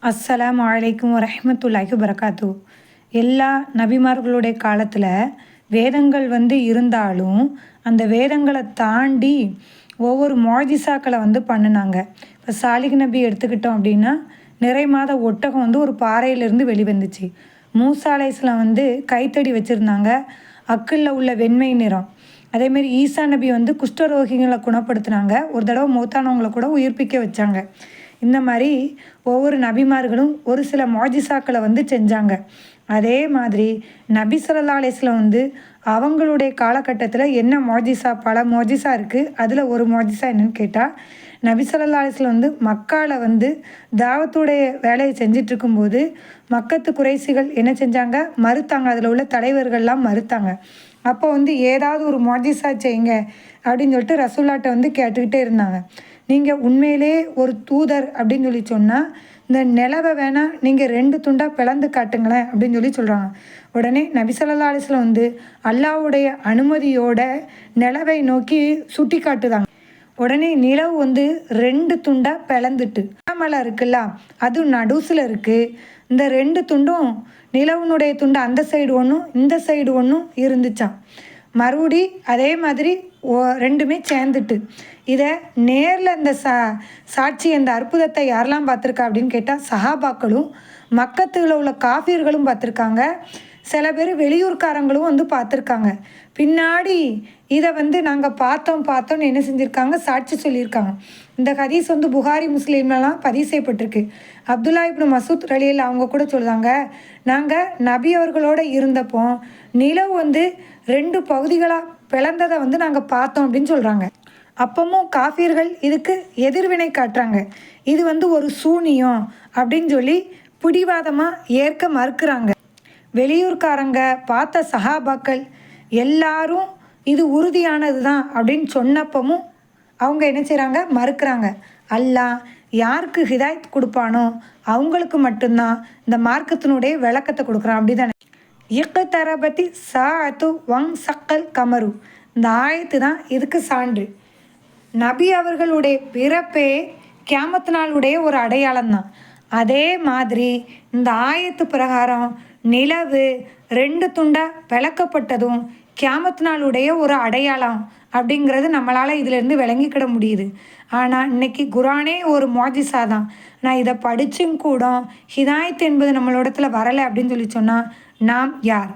அஸ்ஸலாமு அலைக்கும் வரஹ்மத்துல்லாஹி வபரகாத்து. எல்லா நபிமார்களுடைய காலத்தில் வேதங்கள் இருந்தாலும் அந்த வேதங்களை தாண்டி ஒவ்வொரு மொஜிசாக்களை பண்ணினாங்க. இப்போ சாலிக் நபி எடுத்துக்கிட்டோம் அப்படின்னா நிறை மாத ஒட்டகம் ஒரு பாறையிலேருந்து வெளிவந்துச்சு. மூசா அலைஹிஸ்ஸலாம் கைத்தடி வச்சுருந்தாங்க, அக்கில் உள்ள வெண்மை நிறம். அதேமாரி ஈசா நபி குஷ்டரோகிகளை குணப்படுத்தினாங்க, ஒரு தடவை மூத்தானவங்களை கூட உயிர்ப்பிக்க வச்சாங்க. இந்த மாதிரி ஒவ்வொரு நபிமார்களும் ஒரு சில மொஜிசாக்களை செஞ்சாங்க. அதே மாதிரி நபி ஸல்லல்லாஹு அலைஹி வஸல்லம் அவங்களுடைய காலகட்டத்தில் என்ன மொஜிசா, பல மொஜிசா இருக்குது. அதில் ஒரு மொஜிசா என்னன்னு கேட்டால், நபி ஸல்லல்லாஹு அலைஹி வஸல்லம் மக்காவில் தாவத்துடைய வேலையை செஞ்சிட்ருக்கும்போது மக்கத்து குறைசிகள் என்ன செஞ்சாங்க, மறுத்தாங்க. அதில் உள்ள தலைவர்கள்லாம் மறுத்தாங்க. அப்போ ஏதாவது ஒரு மொஜிசா செய்யுங்க அப்படின்னு சொல்லிட்டு ரசூல்லாட்ட கேட்டுக்கிட்டே இருந்தாங்க. நீங்கள் உண்மையிலே ஒரு தூதர் அப்படின்னு சொன்னால் இந்த நிலவை வேணால் நீங்கள் 2 துண்டாக பிளந்து காட்டுங்களேன் அப்படின்னு சொல்கிறாங்க. உடனே நபி ஸல்லல்லாஹு அலைஹி வஸல்லம் அல்லாஹ்வுடைய அனுமதியோட நிலவை நோக்கி சுட்டி காட்டுதாங்க. உடனே நிலவு 2 துண்டாக பிளந்துட்டு, மலை இருக்குல்ல அது நடுசில் இருக்குது. இந்த 2 துண்டும் நிலவுனுடைய துண்டு அந்த சைடு ஒன்றும் இந்த சைடு ஒன்றும் இருந்துச்சான். மறுபடி அதே மாதிரி ரெண்டுமே சேர்ந்துட்டு, இதை நேரில் இந்த சாட்சி அந்த அற்புதத்தை யாரெல்லாம் பார்த்துருக்கா அப்படின்னு கேட்டால் சஹாபாக்களும் மக்கத்தில் உள்ள காஃபிர்களும் பார்த்துருக்காங்க. சில பேர் வெளியூர்காரங்களும் பார்த்துருக்காங்க. பின்னாடி இதை நாங்கள் பார்த்தோன்னு என்ன செஞ்சுருக்காங்க, சாட்சி சொல்லியிருக்காங்க. இந்த ஹதீஸ் புகாரி முஸ்லீம்லாம் பதிவு செய்யப்பட்டிருக்கு. அப்துல்லா இப்னு மசூத் ரலியல்லாஹு அவங்க கூட சொல்லுவாங்க, நாங்கள் நபி அவர்களோடு இருந்தப்போ நிலவு 2 பகுதிகளாக பிளந்ததை நாங்கள் பார்த்தோம் அப்படின்னு சொல்கிறாங்க. அப்பவும் காஃபியர்கள் இதுக்கு எதிர்வினை காட்டுறாங்க. இது ஒரு சூனியம் அப்படின்னு சொல்லி பிடிவாதமாக ஏற்க மறுக்கிறாங்க. வெளியூர்காரங்க பார்த்த சஹாபாக்கள் எல்லாரும் இது உறுதியானது தான் அப்படின்னு சொன்னப்பவும் அவங்க என்ன செய்கிறாங்க, மறுக்கிறாங்க. அல்லாஹ் யாருக்கு ஹிதாயத் கொடுப்பானோ அவங்களுக்கு மட்டும்தான் இந்த மார்க்கத்தினுடைய விளக்கத்தை கொடுக்குறான். அப்படி தானே. இக்தரபத்தி சாஅத்து வங் சக்கல் கமரு, இந்த ஆயத்து தான் இதுக்கு சான்று. நபி அவர்களுடைய பிறப்பே கியாமத் நாளுடைய ஒரு அடையாளம் தான். அதே மாதிரி இந்த ஆயத்து பிரகாரம் நிலவு 2 துண்டாக விளக்கப்பட்டதும் கியாமத் நாளுடைய ஒரு அடையாளம் அப்படிங்கிறது நம்மளால் இதிலேருந்து விளங்கிக்கிட முடியுது. ஆனால் இன்றைக்கி குரானே ஒரு மொஜிசா தான். நான் இதை படித்தும் கூட ஹிதாயத் என்பது நம்மளோடத்தில் வரலை அப்படின்னு சொன்னால் நாம் யார்?